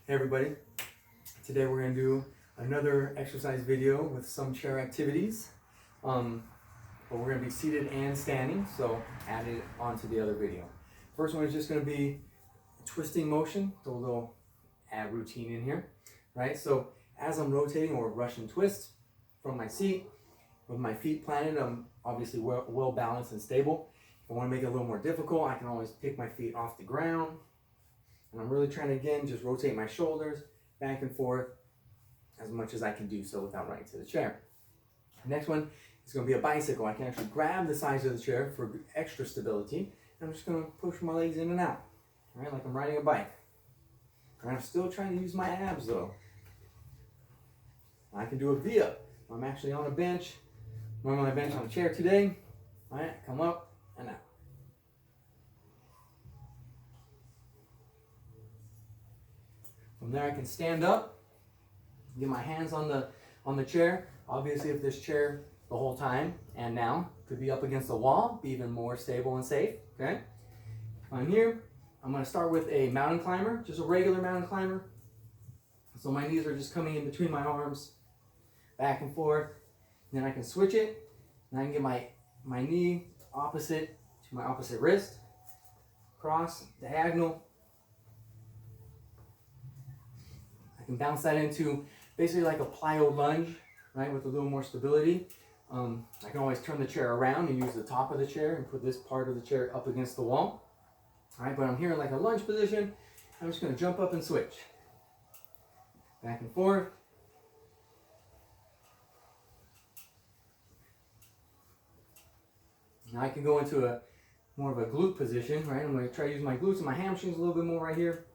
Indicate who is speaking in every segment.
Speaker 1: Hey everybody, today we're going to do another exercise video with some chair activities, but we're going to be seated and standing, so add it onto the other video. First one is just going to be twisting motion, so we'll add routine in here, right? So as I'm rotating or Russian twist from my seat, with my feet planted, I'm obviously well balanced and stable. If I want to make it a little more difficult, I can always pick my feet off the ground. And I'm really trying to, again, just rotate my shoulders back and forth as much as I can do so without running to the chair. The next one is going to be a bicycle. I can actually grab the sides of the chair for extra stability. And I'm just going to push my legs in and out, right, like I'm riding a bike. And I'm still trying to use my abs though. I can do a V-up. I'm actually on a bench. I'm on my bench on a chair today. All right, come up and out. From there I can stand up, get my hands on the chair. Obviously if this chair the whole time and now could be up against the wall, be even more stable and safe, okay? If I'm here, I'm gonna start with a mountain climber, just a regular mountain climber. So my knees are just coming in between my arms, back and forth. Then I can switch it, and I can get my knee opposite to my opposite wrist, cross, diagonal. I can bounce that into basically like a plyo lunge, right, with a little more stability. I can always turn the chair around and use the top of the chair and put this part of the chair up against the wall. All right, but I'm here in like a lunge position. I'm just going to jump up and switch. Back and forth. Now I can go into more of a glute position, right? I'm going to try to use my glutes and my hamstrings a little bit more right here.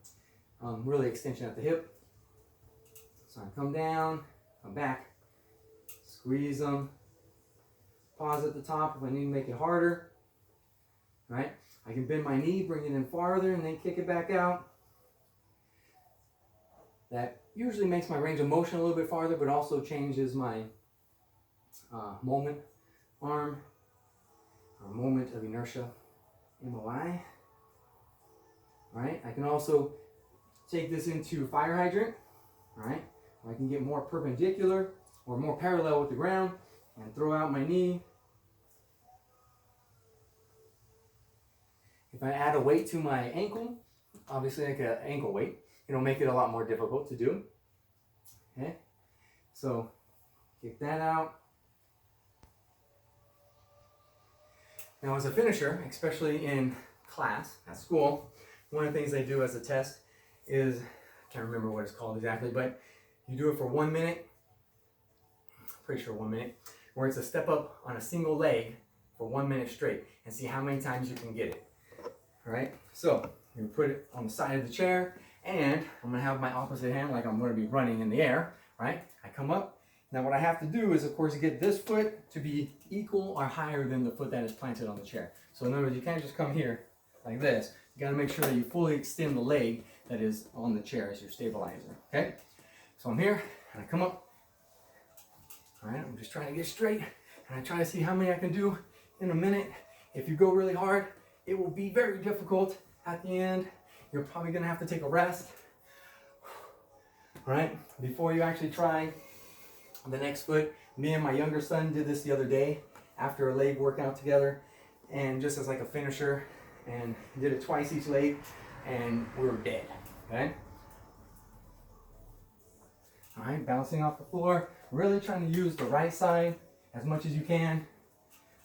Speaker 1: Really extension at the hip. So I come down, come back, squeeze them, pause at the top if I need to make it harder, right? I can bend my knee, bring it in farther, and then kick it back out. That usually makes my range of motion a little bit farther, but also changes my moment arm, or moment of inertia, MOI. All right, I can also take this into fire hydrant, all right? I can get more perpendicular or more parallel with the ground and throw out my knee. If I add a weight to my ankle, obviously like an ankle weight, it'll make it a lot more difficult to do. Okay, so kick that out. Now as a finisher, especially in class, at school, one of the things they do as a test is, I can't remember what it's called exactly, but you do it for 1 minute, pretty sure 1 minute, where it's a step up on a single leg for 1 minute straight and see how many times you can get it. All right, so you put it on the side of the chair and I'm gonna have my opposite hand like I'm gonna be running in the air, right? I come up. Now what I have to do is of course get this foot to be equal or higher than the foot that is planted on the chair. So in other words, you can't just come here like this. You gotta make sure that you fully extend the leg that is on the chair as your stabilizer, okay? So I'm here and I come up. All right, I'm just trying to get straight and I try to see how many I can do in a minute. If you go really hard, it will be very difficult at the end. You're probably gonna have to take a rest. All right, before you actually try the next foot. Me and my younger son did this the other day after a leg workout together, and just as like a finisher, and did it twice each leg, and we were dead, okay? All right, bouncing off the floor, really trying to use the right side as much as you can.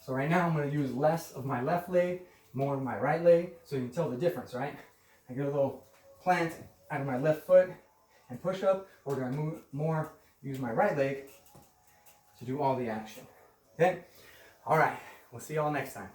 Speaker 1: So right now I'm gonna use less of my left leg, more of my right leg, so you can tell the difference, right? I get a little plant out of my left foot and push up, or do I move more, use my right leg to do all the action, okay? All right, we'll see y'all next time.